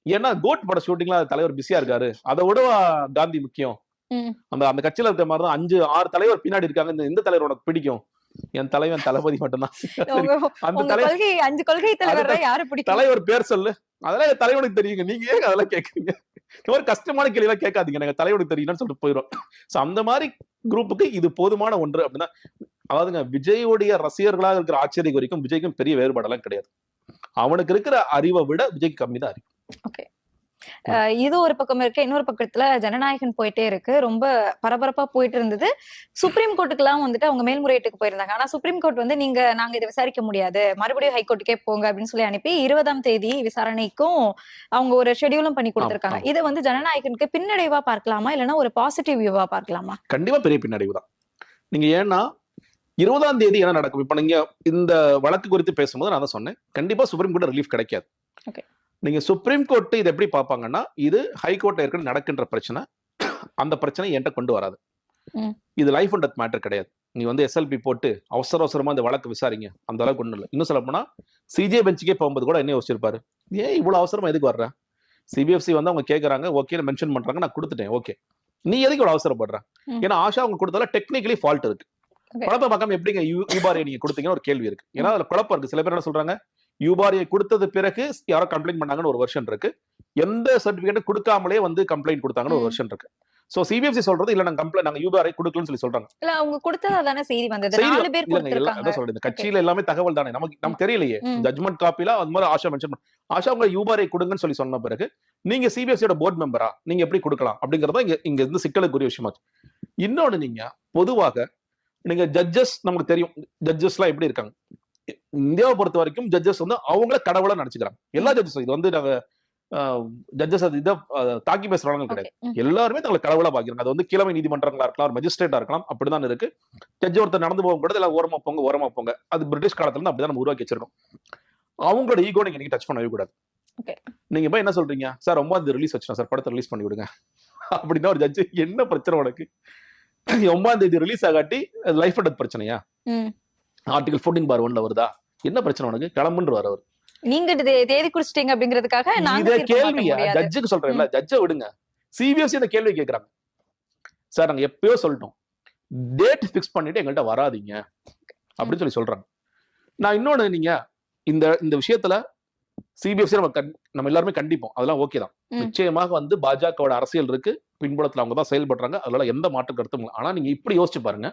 ஏன்னா கோட் பட ஷூட்டிங்ல தலைவர் பிஸியா இருக்காரு, அதை விட காந்தி முக்கியம். அந்த கட்சியில இருக்கிற மாதிரிதான் 5-6 தலைவர் பின்னாடி இருக்காங்க. இந்த தலைவர் உனக்கு பிடிக்கும், என் தலைவன் தளபதி மட்டும்தான். அந்த தலைவர் பேர் சொல்லு, அதெல்லாம் என் தலைவனுக்கு தெரியுங்க, நீங்க ஏங்க அதெல்லாம் கேட்குறீங்க? ஒரு கஷ்டமான கேள்வி எல்லாம் கேட்காதீங்க, எனக்கு தலைவனுக்கு தெரியும்னு சொல்லிட்டு போயிடும். அந்த மாதிரி குரூப்புக்கு இது போதுமான ஒன்று அப்படின்னா, அதாவதுங்க விஜயோடைய ரசிகர்களாக இருக்கிற ஆச்சரிய வரைக்கும் விஜய்க்கும் பெரிய வேறுபாடெல்லாம் கிடையாது. அவனுக்கு இருக்கிற அறிவை விட விஜய்க்கு கம்மி தான் அறிவு. ஓகே, இது ஒரு பக்கம் இருக்கு. இன்னொரு பக்கத்துல ஜனநாயகன் போயிட்டே இருக்கு, ரொம்ப பரபரப்பா போயிட்டு இருந்தது. சுப்ரீம் கோர்ட்டுக்கு எல்லாம் வந்துட்டு அவங்க மேல்முறையீட்டுக்கு போயிருந்தாங்க. ஆனா சுப்ரீம் கோர்ட் வந்து நாங்க இதை விசாரிக்க முடியாது, மறுபடியும் ஹைகோர்ட்டுக்கே போங்க அப்படின்னு சொல்லி அனுப்பி 20ஆம் தேதி விசாரணைக்கும் அவங்க ஒரு ஷெட்யூலும் பண்ணி கொடுத்திருக்காங்க. இதை வந்து ஜனநாயகனுக்கு பின்னடைவா பார்க்கலாமா, இல்லைன்னா ஒரு பாசிட்டிவ் வியூவா பார்க்கலாமா? கண்டிப்பா பெரிய பின்னடைவு தான். நீங்க ஏன்னா 20ஆம் தேதி என்ன நடக்கும்? இப்ப நீங்க இந்த வழக்கு குறித்து பேசும்போது நான் தான் சொன்னேன், கண்டிப்பா சுப்ரீம் கோர்ட் ரிலீஃப் கிடைக்காது. நீங்க சுப்ரீம் கோர்ட் இதை எப்படி பார்ப்பாங்கன்னா, இது ஹைகோர்ட்ல ஏற்கனவே நடக்கின்ற பிரச்சனை, அந்த பிரச்சனை என்கிட்ட கொண்டு வராது. இது லைஃப் அண்ட் டெத் மேட்டர் கிடையாது. நீ வந்து எஸ்எல்பி போட்டு அவசரமா இந்த வழக்கு விசாரிங்க, அந்த அளவுக்கு ஒண்ணும் இல்லை. இன்னும் சொல்ல போனா சிஜே பெஞ்சுக்கே போகும்போது கூட என்ன யோசிச்சிருப்பாரு, ஏன் இவ்வளவு அவசரமா எதுக்கு வர்ற? சிபிஎஃப்சி வந்து அவங்க கேட்கறாங்க, ஓகே மென்ஷன் பண்றாங்க, நான் கொடுத்துட்டேன், ஓகே, நீ எதுக்கு இவ்வளவு அவசரப்படுற? ஏன்னா ஆஷா அவங்க கொடுத்தால டெக்னிக்கலி ஃபால்ட் இருக்கு. குழப்பம் பார்க்காம எப்படிங்க யூபாரியை நீங்க கொடுத்தீங்கன்னு ஒரு கேள்வி இருக்கு. ஏன்னா அதுல குழப்பம் இருக்கு. சில பேர் என்ன சொல்றாங்க, யூபாரியை கொடுத்தது பிறகு யாரோ கம்ப்ளைண்ட் பண்ணாங்கன்னு ஒரு வெர்ஷன் இருக்கு, எந்த சர்டிபிகேட் கொடுக்காமலே வந்து கம்ப்ளைண்ட் கொடுத்தாங்கன்னு ஒரு வெர்ஷன் இருக்கு. சோ சிபிஎஃப்சி சொல்றது இல்ல, நாங்க யூபாரியை கொடுக்கலன்னு சொல்றாங்க. இல்ல அவங்க கொடுத்ததா தானே செய்தி வந்தது, 4 பேர் கொடுத்திருக்காங்க. சொல்றது கட்சியில எல்லாமே தகவல் தானே, நமக்கு தெரியலையே. ஜட்மெண்ட் காப்பில அது மாதிரி ஆஷா மென்ஷன் ஆஷா உங்க யூபாரியை கொடுங்கன்னு சொல்லி சொன்ன பிறகு நீங்க சிபிஎஃப்சியோட போர்ட் மெம்பரா, நீங்க எப்படி கொடுக்கலாம் அப்படிங்கறத இங்க இருந்து சிக்கலுக்குரிய விஷயமா. இன்னொன்னு, நீங்க பொதுவாக நீங்க ஜட்ஜஸ், நமக்கு தெரியும் ஜட்ஜஸ் எல்லாம் எப்படி இருக்காங்க. இந்தியாவை பொறுத்த வரைக்கும் ஜட்ஜஸ் வந்து அவங்கள கடவுளா நினைச்சுக்கிறாங்க. எல்லா ஜட்ஜஸும், இது வந்து நாங்க ஜட்ஜஸ் இதை தாக்கி பேசுறவங்க கிடையாது, எல்லாருமே தங்களை கடவுளா பாக்குறாங்க. அது வந்து கீழமை நீதிமன்றங்களா இருக்கலாம், மெஜிஸ்ட்ரேட்டா இருக்கலாம், அப்படிதான் இருக்கு. ஜட்ஜ் ஒருத்தர் நடந்து போகும் கூட எல்லாம் ஓரமா போங்க. அது பிரிட்டிஷ் காலத்துல இருந்து அப்படிதான் நம்ம உருவாக்கி வச்சிருக்கோம். அவங்களோட ஈகோ நீங்க டச் பண்ணவே கூடாது. நீங்க போய் என்ன சொல்றீங்க, சார் 9ஆம் ரிலீஸ் வச்சுனா சார், படத்தை ரிலீஸ் பண்ணி விடுங்க அப்படின்னா ஒரு ஜட்ஜ் என்ன பிரச்சனை உனக்கு? 9ஆம் தேதி ரிலீஸ் ஆகாட்டி லைஃப் அண்ட் டெத் பிரச்சனையா? ஆர்டிகல் 14(1) வருதா? என்ன பிரச்சனை உனக்கு? கிளம்புன்றாரு அவர். நீங்க தேதி குறிச்சிட்டீங்க அப்படிங்கிறதுக்காக இத கேள்வியா ஜட்ஜுக்கு சொல்றேன்ல, ஜட்ஜை விடுங்க. சிபிஎஸ்சி இந்த கேள்வி கேட்கறாங்க, சார் நாங்க எப்பயோ சொல்லிட்டோம், டேட் பிக்ஸ் பண்ணிட்டு எங்கள்கிட்ட வராதீங்க அப்படின்னு சொல்றாங்க. நான் இன்னொன்னு, நீங்க இந்த விஷயத்துல சிபிஎஸ்சி நம்ம எல்லாருமே கண்டிப்போம், அதெல்லாம் ஓகே தான். நிச்சயமாக வந்து பாஜகவோட அரசியல் இருக்கு, பின்புலத்துல அவங்க தான் செயல்படுறாங்க, அதனால எந்த மாற்று கருத்தும் இல்லை. ஆனா நீங்க இப்படி யோசிச்சு பாருங்க,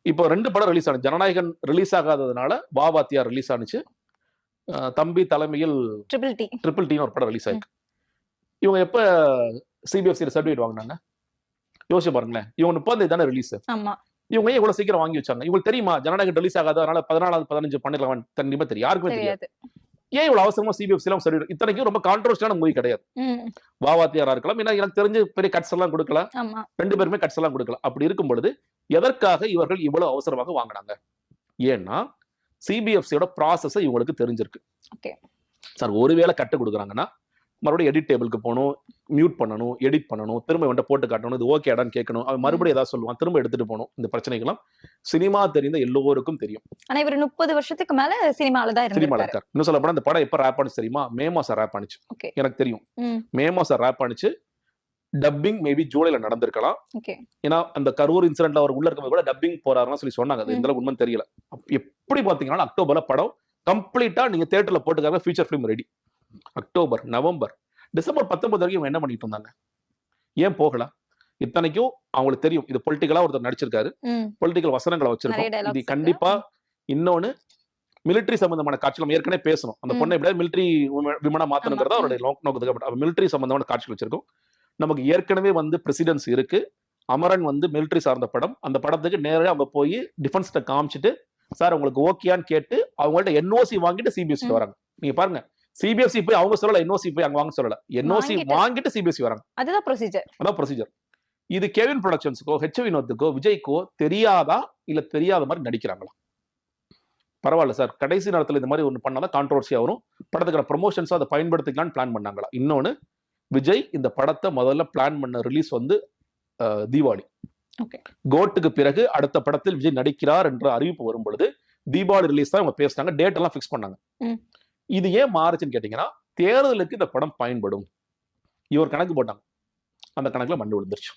இப்போ 2 படம் ரிலீஸ் ஆனது. ஜனநாயகன் ரிலீஸ் ஆகாததுனால வாவாத்தியார் ரிலீஸ் ஆனிச்சு, தம்பி தலைமையில் ட்ரிபிள் டி ஒரு படம் ரிலீஸ் ஆயிருக்கு. இவங்க எப்ப சிபிஎஃப்சி சர்டிஃபிகேட் வாங்கினாங்க யோசிச்சு பாருங்களேன். இவங்க 30ஆம் தேதி தானே ரிலீஸ். இவங்க ஏன் இவ்வளவு சீக்கிரம் வாங்கி வச்சாங்க? இவங்களுக்கு தெரியுமா ஜனநாயகன் ரிலீஸ் ஆகாததுனால 14, 15 பண்ணிடலாம்? கண்டிப்பா தெரியும், யாருக்குமே தெரியாது. ஏன் இவ்வளவு அவசரமா சிபிஎஃப்சி எல்லாம் சர்டிஃபிகேட்? இத்தனைக்கும் ரொம்ப கான்ட்ரோவர்சியான மூவி கிடையாது. வாவாத்தியாரா இருக்கலாம், ஏன்னா எனக்கு தெரிஞ்சு பெரிய கட்ஸ் எல்லாம் கொடுக்கலாம், 2 பேருமே கட்ஸ் எல்லாம் கொடுக்கலாம். அப்படி இருக்கும் பொழுது எதற்காக இவர்கள் இவ்வளவு அவசரமாக வாங்கினாங்க? ஏன்னா சிபிஎஃப்சியோட ப்ராசஸ் இவங்களுக்கு தெரிஞ்சிருக்கு. சார் ஒருவேளை கட்டு கொடுக்குறாங்கன்னா மறுபடியும் எடிட் டேபிளுக்கு போகணும், மியூட் பண்ணணும், எடிட் பண்ணணும், திரும்ப வந்து போட்டு காட்டணும், இது ஓகே இடம் கேட்கணும், அவன் மறுபடியும் ஏதாவது சொல்லுவான், திரும்ப எடுத்துட்டு போகணும். இந்த பிரச்சனைகள்லாம் சினிமா தெரிந்த எல்லோருக்கும் தெரியும். ஆனா இவர் 30 வருஷத்துக்கு மேல சினிமால இருக்கார். இன்னும் சொல்ல போனா இந்த படம் எப்ப ரேப் ஆனிச்சு தெரியுமா? மே மாசம் ரேப் ஆனிச்சு. எனக்கு தெரியும், மே மாசம் ரேப் ஆனிச்சு. டப்பிங் மேபி ஜூலைல நடந்திருக்கலாம். ஏன்னா அந்த கரூர் இன்சிடென்ட்ல அவர் உள்ள இருக்கும்போது கூட டப்பிங் போறாருன்னு சொல்லி சொன்னாங்க. அது இந்த அளவுக்கு உண்மை தெரியல. எப்படி பாத்தீங்கன்னா அக்டோபர்ல படம் கம்ப்ளீட்டா நீங்க தியேட்டர்ல போட்டுக்காக feature film ready. October, November, December 19 வரைக்கும் என்ன பண்ணிட்டு இருந்தாங்க? ஏன் போகல? இத்தனைக்கும் அவங்களுக்கு தெரியும் இது பொலிட்டிக்கலா ஒருத்தர் நடிச்சிருக்காரு, பொலிட்டிக்கல் வசனங்களை வச்சிருக்கோம். இது கண்டிப்பா இன்னொன்னு மிலிட்டரி சம்பந்தமான காட்சிகள் ஏற்கனவே பேசணும். அந்த பொண்ணை எப்படியாவது மிலிட்டரி விமனா மாத்தணுங்கிறதா அவருடைய நோக்கத்துக்கு மிலிட்டரி சம்பந்தமான காட்சிகள் வச்சிருக்கோம். நமக்கு ஏற்கனவே வந்து பிரசிடென்ஸ் இருக்கு. அமரன் வந்து மிலிட்டரி சார்ந்த படம். அந்த படத்துக்கு நேரடியாக அவங்க போய் டிஃபென்ஸ்ட காமிச்சிட்டு சார் உங்களுக்கு ஓகேயான்னு கேட்டு அவங்கள்ட்ட என்ஓசி வாங்கிட்டு சிபிஎஸ்சி வராங்க. நீங்க பாருங்க, சிபிஎஸ்சி போய் அவங்க சொல்லல, என்ஓசி போய் அங்க வாங்க சொல்லல, என்ஓசி வாங்கிட்டு சிபிஎஸ்சி வராங்க. அதுதான் ப்ரொசீஜர். இது கெவின் ப்ரொடக்ஷன்ஸ்க்கோ ஹெச் வினோத்துக்கோ விஜய்க்கோ தெரியாதா இல்ல தெரியாத மாதிரி நடிக்கிறாங்களா? பரவாயில்ல சார், கடைசி நேரத்தில் இந்த மாதிரி ஒன்று பண்ணாதான் கான்ட்ரோவர்சியா வரும், படத்துக்கான ப்ரொமோஷன்ஸ் அதை பயன்படுத்திக்கலாம்னு பிளான் பண்ணாங்களா? இன்னொன்னு, விஜய் இந்த படத்தை முதல்ல பிளான் பண்ண ரிலீஸ் வந்து தீபாவளி. கோட்டுக்கு பிறகு அடுத்த படத்தில் விஜய் நடிக்கிறார் என்ற அறிவிப்பு வரும் பொழுது தீபாவளி ரிலீஸ் தான் இவங்க பேசினாங்க, டேட் எல்லாம் பிக்ஸ் பண்ணாங்க. இது ஏன் மாறுச்சுன்னு கேட்டீங்கன்னா தேர்தலுக்கு இந்த படம் பயன்படும் இவர் கணக்கு போட்டாங்க, அந்த கணக்குல மண்டு விழுந்துருச்சு.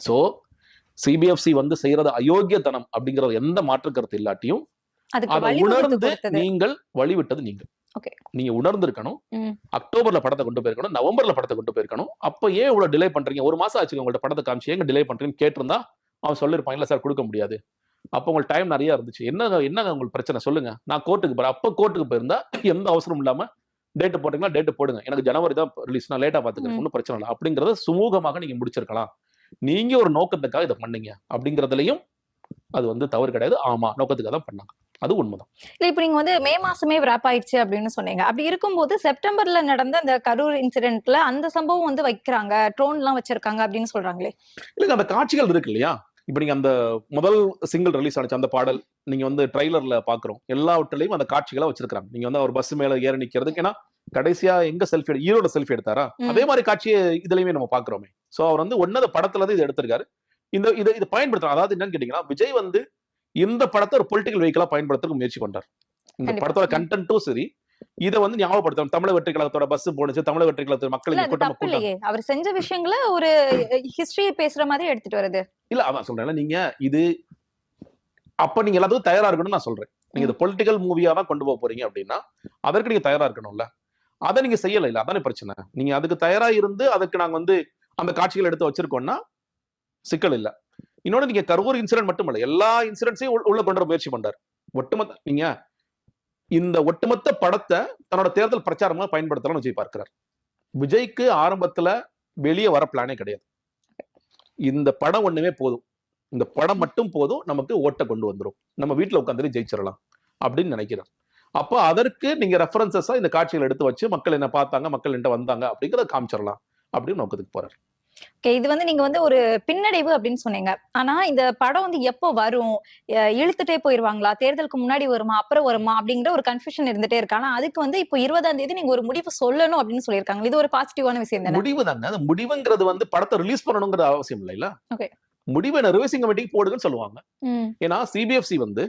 சோ சிபிஎஃப்சி வந்து செய்யறது அயோக்கியத்தனம் அப்படிங்கறது எந்த மாற்று கருத்து இல்லாட்டியும் அதை உணர்ந்து நீங்கள் வழிவிட்டது நீங்க உணர்ந்திருக்கணும். அக்டோபர்ல படத்தை கொண்டு போயிருக்கணும், நவம்பர்ல படத்தை கொண்டு போயிருக்கணும். அப்ப ஏன் இவ்வளவு டிலே பண்றீங்க? 1 மாசம் ஆச்சு உங்கள்ட்ட படத்தை காமிச்சு ஏங்க டிலே பண்றீங்கன்னு கேட்டிருந்தா அவன் சொல்லிருப்பான், இல்ல சார் கொடுக்க முடியாது, அப்போ உங்களுக்கு டைம் நிறைய இருந்துச்சு. என்னங்க உங்களுக்கு பிரச்சனை சொல்லுங்க, நான் கோர்ட்டுக்கு போறேன். அப்போ கோர்ட்டுக்கு போயிருந்தா எந்த அவசரம் இல்லாம டேட்டு போட்டீங்களா, டேட்டு போடுங்க, எனக்கு ஜனவரி தான் ரிலீஸ், நான் லேட்டா பாத்துக்கிறேன், ஒன்றும் பிரச்சனை இல்லை அப்படிங்கறத சுமூகமாக நீங்க முடிச்சிருக்கலாம். நீங்க ஒரு நோக்கத்துக்காக இதை பண்ணீங்க அப்படிங்கறதுலயும் அது வந்து தவறு கிடையாது. ஆமா, நோக்கத்துக்காக தான் பண்ணாங்க, அது உண்மைதான். இல்ல இப்ப நீங்க வந்து மே மாசமே wrap ஆயிடுச்சு அப்படின்னு சொன்னீங்க. அப்படி இருக்கும்போது செப்டம்பர்ல நடந்த அந்த கரூர் இன்சிடென்ட்ல அந்த சம்பவம் வந்து வைக்கிறாங்க, ட்ரோன் எல்லாம் வச்சிருக்காங்க அப்படின்னு சொல்றாங்களே. இல்லைங்க, அந்த காட்சிகள் இருக்கு இல்லையா? இப்ப நீங்க அந்த முதல் சிங்கிள் ரிலீஸ் ஆனிச்சு அந்த பாடல் நீங்க வந்து ட்ரைலர்ல பாக்குறோம், எல்லாவற்றிலையும் அந்த காட்சிகளை வச்சிருக்காங்க. நீங்க வந்து அவர் பஸ் மேல ஏற நிக்கிறதுக்கு, ஏன்னா கடைசியா எங்க செல்ஃபி ஈரோட செல்ஃபி எடுத்தாரா, அதே மாதிரி காட்சியை இதுலயுமே நம்ம பாக்குறோமே. சோ அவர் வந்து ஒன்னத படத்துல இருந்து இது எடுத்திருக்காரு. இது பயன்படுத்தலாம். அதாவது என்னன்னு கேட்டீங்கன்னா, விஜய் வந்து இந்த படத்தை ஒரு பொலிட்டிக்கல் வெஹிக்கிளா பயன்படுத்துறதுக்கு முயற்சி பண்றாரு. இந்த படத்தோட கண்டென்ட்டும் சரி, இதை வந்து ஞாபகப்படுத்தணும். தமிழக வெற்றி கழகத்தோட பஸ் போனுச்சு, தமிழக வெற்றி கழகத்தோட மக்கள் அவர் செஞ்ச விஷயங்களை ஒரு ஹிஸ்டரியை பேசுற மாதிரி எடுத்துட்டு வருது. இல்ல அதான் சொல்றேன், நீங்க இது அப்ப நீங்க எல்லாத்துக்கும் தயாரா இருக்கணும்னு நான் சொல்றேன். நீங்க இது பொலிட்டிக்கல் மூவியா தான் கொண்டு போக போறீங்க அப்படின்னா அதற்கு நீங்க தயாரா இருக்கணும்ல. அதை நீங்க செய்யல, இல்ல அதானே பிரச்சனை. நீங்க அதுக்கு தயாரா இருந்து அதுக்கு நாங்க வந்து அந்த காட்சிகள் எடுத்து வச்சிருக்கோம்னா சிக்கல் இல்ல. இன்னொன்னு, நீங்க கரூர் இன்சிடென்ட் மட்டும் இல்ல, எல்லா இன்சிடென்ட்ஸையும் உள்ள கொண்டு வர முயற்சி பண்றாரு. ஒட்டுமொத்த நீங்க இந்த ஒட்டுமொத்த படத்தை தன்னோட தேர்தல் பிரச்சாரமா பயன்படுத்தலாம்னு விஜய் பார்க்கிறார். விஜய்க்கு ஆரம்பத்துல வெளியே வர பிளானே கிடையாது. இந்த படம் ஒண்ணுமே போதும், இந்த படம் மட்டும் போதும், நமக்கு ஓட்டை கொண்டு வந்துடும், நம்ம வீட்டுல உட்காந்து ஜெயிச்சிடலாம் அப்படின்னு நினைக்கிறார். அப்ப அதற்கு நீங்க ரெஃபரன்சஸா இந்த காட்சிகள் எடுத்து வச்சு மக்கள் என்ன பார்த்தாங்க, மக்கள் என்ன வந்தாங்க அப்படிங்கறத காமிச்சிடலாம் அப்படின்னு நோக்கத்துக்கு போறாரு. இது வந்து நீங்க வந்து ஒரு பின்னடைவு அப்படின்னு சொன்னீங்க. ஆனா இந்த படம் வந்து எப்போ வரும், இழுத்துட்டே போயிருவாங்களா, தேர்தலுக்கு முன்னாடி வருமா அப்புறம் வருமா அப்படிங்கிற ஒரு கன்ஃபியூஷன் இருந்துட்டே இருக்கு. ஆனா அதுக்கு வந்து இப்போ 20ஆம் தேதி நீங்க ஒரு முடிவு சொல்லணும் அப்படின்னு சொல்லியிருக்காங்க. இது ஒரு பாசிட்டிவான விஷயம் தானே? முடிவு தாங்க. அந்த முடிவுங்கிறது வந்து படத்தை ரிலீஸ் பண்ணணுங்கிற அவசியம் இல்லைல்ல. முடிவை ரிவைசிங் கமிட்டிக்கு போடுங்கன்னு சொல்லுவாங்க. ஏன்னா சிபிஎஃப்சி வந்து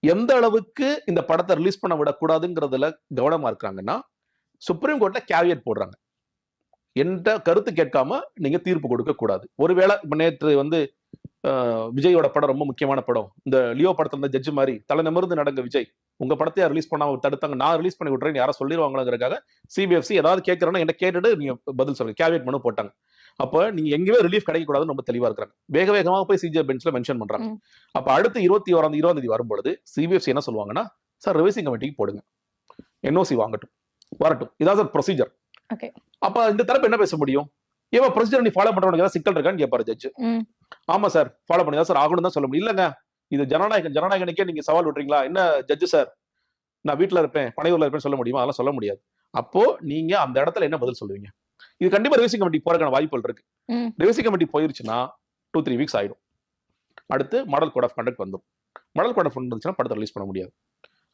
எந்த அளவுக்கு இந்த படத்தை ரிலீஸ் பண்ண விடக்கூடாதுங்கிறதுல கவனமா இருக்காங்கன்னா, சுப்ரீம் கோர்ட்ல கேவியட் போடுறாங்க. என்ற கருத்து கேட்காம நீங்க தீர்ப்பு கொடுக்க கூடாது. ஒருவேளை நேற்று வந்து விஜயோட படம் ரொம்ப முக்கியமான படம், இந்த லியோ படத்துல இருந்த ஜட்ஜ் மாதிரி தலை நிமிர்ந்து நடங்க விஜய், உங்க படத்தையா ரிலீஸ் பண்ணாம தடுத்தாங்க, நான் ரிலீஸ் பண்ணி விட்டுறேன் யாரும் சொல்லிடுவாங்கிறதுக்காக சிபிஎஃப்சி ஏதாவது கேட்கறேன்னா என்ன கேட்டுட்டு நீங்க பதில் சொல்லுங்க, கேவியட் மனு போட்டாங்க. அப்ப நீங்க எங்கேயுமே ரிலீஃப் கிடைக்க கூடாதுன்னு ரொம்ப தெளிவா இருக்கிறாங்க. வேக வேகமாக போய் சிஜிஐ பெஞ்ச்ல மென்ஷன் பண்றாங்க. அப்ப அடுத்து 21ஆம் தேதி வரும்பொழுது சிபிஎஃப்சி என்ன சொல்லுவாங்கன்னா, சார் ரிவைசிங் கமிட்டிக்கு போடுங்க, என்ஓசி வாங்கட்டும், வரட்டும், இதாவது ப்ரொசீஜர். அப்ப இந்த தரப்பு என்ன பேச முடியும்? ஏன் ப்ரொசீஜர் நீ ஃபாலோ பண்றவனுக்கு ஏதாவது சிக்கல் இருக்கான்னு கேட்பாரு ஜட்ஜ். ஆமா சார் ஃபாலோ பண்ணி தான் சார் ஆகணும் தான் சொல்ல முடியும். இல்லங்க இது ஜனநாயகனுக்கே நீங்க சவால் விட்டுறீங்களா? என்ன ஜட்ஜ் சார், நான் வீட்டுல இருப்பேன் பனையூர்ல இருப்பேன் சொல்ல முடியுமா? அதெல்லாம் சொல்ல முடியாது. அப்போ நீங்க அந்த இடத்துல என்ன பதில் சொல்லுவீங்க? இது கண்டிப்பா ரிவைசிங் கமிட்டி போறதுக்கான வாய்ப்புகள் இருக்கு. ரிவைசிங் கமிட்டி போயிருச்சுன்னா 2-3 வீக்ஸ் ஆயிடும். அடுத்து மாடல் கோட் ஆஃப் கண்டக்ட் வந்துடும். மாடல் கோட் ஆஃப் கண்டக்ட் வந்துச்சுன்னா படத்தை ரிலீஸ் பண்ண முடியாது.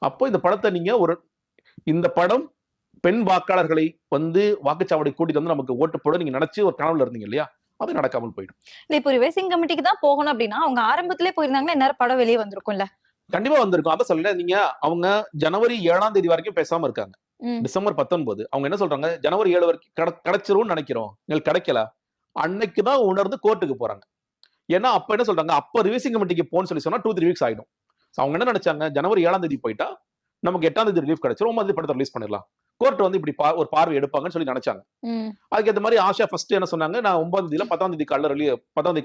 அப்போ இந்த படத்தை நீங்க இந்த படம் பெண் வாக்காளர்களை வந்து வாக்குச்சாவடி கூட்டிட்டு வந்து நமக்கு ஓட்டு போட நீங்க நினைச்சு ஒரு கனவுல இருந்தீங்க இல்லையா, அது நடக்காமல் போயிடும். இப்போ ரிவைசிங் கமிட்டிக்கு தான் போகணும் அப்படின்னா அவங்க ஆரம்பத்திலே போயிருந்தாங்கன்னா இன்னும் படம் வெளியே வந்திருக்கும்ல. கண்டிப்பா வந்திருக்கும். அதான் சொல்லல, நீங்க அவங்க ஜனவரி 7ஆம் தேதி வரைக்கும் பேசாம இருக்காங்க. டிசம்பர் 19 அவங்க என்ன சொல்றாங்க, ஜனவரி 7 வரைக்கும் கிடைச்சிரும்னு நினைக்கிறோம், எங்களுக்கு கிடைக்கல, அன்னைக்குதான் உணர்ந்து கோர்ட்டுக்கு போறாங்க. ஏன்னா அப்ப என்ன சொல்றாங்க, அப்ப ரிவைசிங் கமிட்டிக்கு போன்னு சொல்லி சொன்னா 2-3 வீக்ஸ் ஆயிடும். அவங்க என்ன நினைச்சாங்க, ஜனவரி 7ஆம் தேதி போயிட்டா நமக்கு 8ஆம் தேதி ரிலீஃப் கிடைச்சிரும், 9ஆம் தேதி படத்தை ரிலீஸ் பண்ணிடலாம், கோர்ட் வந்து இப்படி ஒரு பார்வை எடுப்பாங்கன்னு சொல்லி நினைச்சாங்க. அதுக்கு ஏற்ற மாதிரி ஆஷா ஃபர்ஸ்ட் என்ன சொன்னாங்க, நான் 9ஆம் தேதியில 10ஆம் தேதி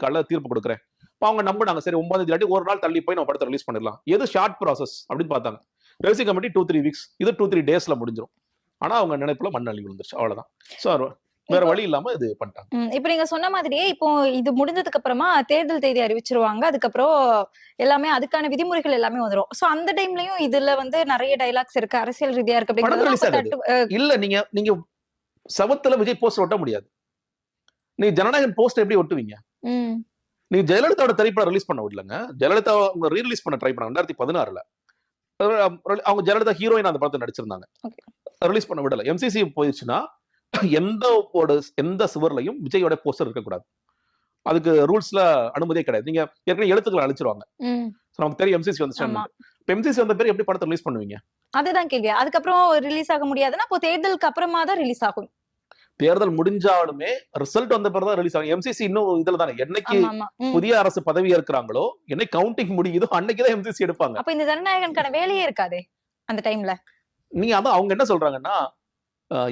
காலைல தீர்ப்பு கொடுக்குறேன். அவங்க நம்பினாங்க, சரி 9ஆம் தேதி இல்லாட்டி ஒரு நாள் தள்ளி போய் நம்ம படத்தை ரிலீஸ் பண்ணிடலாம், எது ஷார்ட் ப்ராசஸ் அப்படின்னு பார்த்தாங்க. ரிவைசிங் கமிட்டி 2-3 வீக்ஸ், இது 2-3 டேஸ்ல முடிஞ்சிடும். ஆனா அவங்க நினைப்புல மண் அள்ளி விழுந்துருச்சு, அவ்வளவுதான். சோ வேற வழி இல்லாம இது பண்ணிட்டாங்க. இப்ப நீங்க சொன்ன மாதிரியே இப்போ இது முடிஞ்சதுக்கு அப்புறமா தேர்தல் தேதி அறிவிச்சிருவாங்க. அதுக்கப்புறம் எல்லாமே அதுக்கான விதிமுறைகள் எல்லாமே வந்துரும். சோ அந்த டைம்லயும் இதுல வந்து நிறைய டைலாக்ஸ் இருக்கு, அரசியல் ரீதியா இருக்கு அப்படிங்கிறது இல்ல. நீங்க சவத்துல விஜய் போஸ்டர் ஒட்ட முடியாது. நீங்க ஜனநாயகன் போஸ்டர் எப்படி ஒட்டுவீங்க? நீங்க ஜெயலலிதாவோட திரைப்படம் ரிலீஸ் பண்ண விடலங்க. ஜெயலலிதா அவங்க ரீரிலீஸ் பண்ண ட்ரை பண்ணாங்க 2016ல. அவங்க ஜெயலலிதா ஹீரோயின் அந்த படத்தை நடிச்சிருந்தாங்க, ரிலீஸ் பண்ண விடல. எம்சிசி போயிடுச்சுன்னா எந்த சுவர்லையும் விஜயோட போஸ்டர் இருக்கக்கூடாது, அதுக்கு ரூல்ஸ்ல அனுமதியே கிடையாது. நீங்க ஏற்கனவே எழுத்துக்களை அழிச்சிருவாங்க. நமக்கு தெரியும் எம்சிசி வந்துச்சு. எம்சிசி வந்த பேர் எப்படி படத்தை ரிலீஸ் பண்ணுவீங்க? அதுதான் கேள்வி. அதுக்கப்புறம் ரிலீஸ் ஆக முடியாதுன்னா அப்போ தேர்தலுக்கு அப்புறமா தான் ரிலீஸ் ஆகும். தேர்தல் முடிஞ்சாலுமே ரிசல்ட் வந்த பிறகு தான் ரிலீஸ் ஆகும். எம்சிசி இன்னும் இதுல தானே, என்னைக்கு புதிய அரசு பதவி ஏற்கிறாங்களோ, என்னைக்கு கவுண்டிங் முடியுதோ அன்னைக்குதான் எம்சிசி எடுப்பாங்க. அப்ப இந்த ஜனநாயகனுக்கான வேலையே இருக்காது அந்த டைம்ல. நீங்க அதான் அவங்க என்ன சொல்றாங்கன்னா,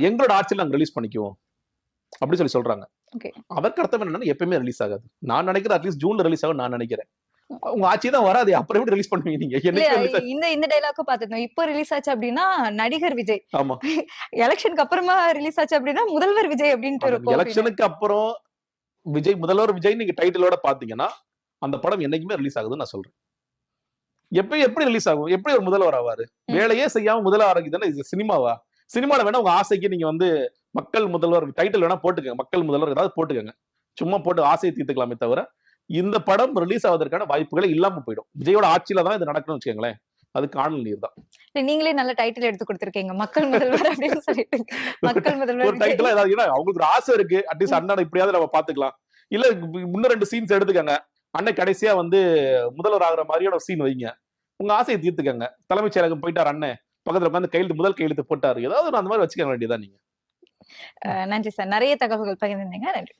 எங்களோட ஆட்சியில் நாங்க ரிலீஸ் பண்ணிக்குவோம் அப்படி சொல்றாங்க. அதற்கு அர்த்தம் என்னன்னா எப்பயுமே ரிலீஸ் ஆகாது. நான் நினைக்கிறேன் அட்லீஸ்ட் ஜூன்ல ரிலீஸ் ஆகும் நான் நினைக்கிறேன். உங்க ஆட்சி தான் வராது, அப்புறம் எப்படி ரிலீஸ் பண்ணுவீங்க நீங்க? இல்லையா, என்னைக்கு இந்த டைலாக்கும் பாத்துருந்தோம். இப்போ ரிலீஸ் ஆச்சு அப்படின்னா நடிகர் விஜய், ஆமா, எலெக்ஷனுக்கு அப்புறமா ரிலீஸ் ஆச்சு அப்படின்னா முதல்வர் விஜய் அப்படின்ட்டு இருக்கும். எலெக்ஷனுக்கு அப்புறம் விஜய் முதல்வர் விஜய் நீங்க டைட்டிலோட பாத்தீங்கன்னா அந்த படம் என்னைக்குமே ரிலீஸ் ஆகுதுன்னு நான் சொல்றேன். எப்படி ரிலீஸ் ஆகும்? எப்படி ஒரு முதல்வர் ஆவாரு? வேலையே செய்யாம முதல்வர் ஆகிதானே இது சினிமாவா? சினிமால வேணா உங்க ஆசைக்கு நீங்க வந்து மக்கள் முதல்வர் டைட்டில் வேணா போட்டுக்கங்க, மக்கள் முதல்வர் ஏதாவது போட்டுக்கங்க, சும்மா போட்டு ஆசையை தீர்த்துக்கலாமே தவிர இந்த படம் ரிலீஸ் ஆவதற்கான வாய்ப்புகளே இல்லாம போயிடும். விஜயோட ஆட்சியில தான் இது நடக்கணும்னு வச்சுக்கோங்களேன். அது காணல் நீர் தான். நீங்களே நல்ல டைட்டில் எடுத்து கொடுத்திருக்கீங்க, மக்கள் முதல்வர் அப்படின்னு சொல்லிட்டு. மக்கள் முதல்வர் ஒரு டைட்டில் ஏதாவது, ஏன்னா அவங்களுக்கு ஒரு ஆசை இருக்கு, அட்லீஸ்ட் அண்ணனை இப்படியாவது நம்ம பாத்துக்கலாம். இல்ல இன்னும் 2 சீன்ஸ் எடுத்துக்கங்க, அண்ணன் கடைசியா வந்து முதல்வர் ஆகுற மாதிரியான ஒரு சீன் வைங்க, உங்க ஆசையை தீர்த்துக்கங்க. தலைமைச் செயலகம் போயிட்டார் அண்ணன், பக்கத்துல உட்காந்து முதல் கையெழுத்து போட்டாரு, ஏதாவது அந்த மாதிரி வச்சுக்க வேண்டியதான் நீங்க. நன்றி சார், நிறைய தகவல்கள் பகிர்ந்தீங்க. நன்றி.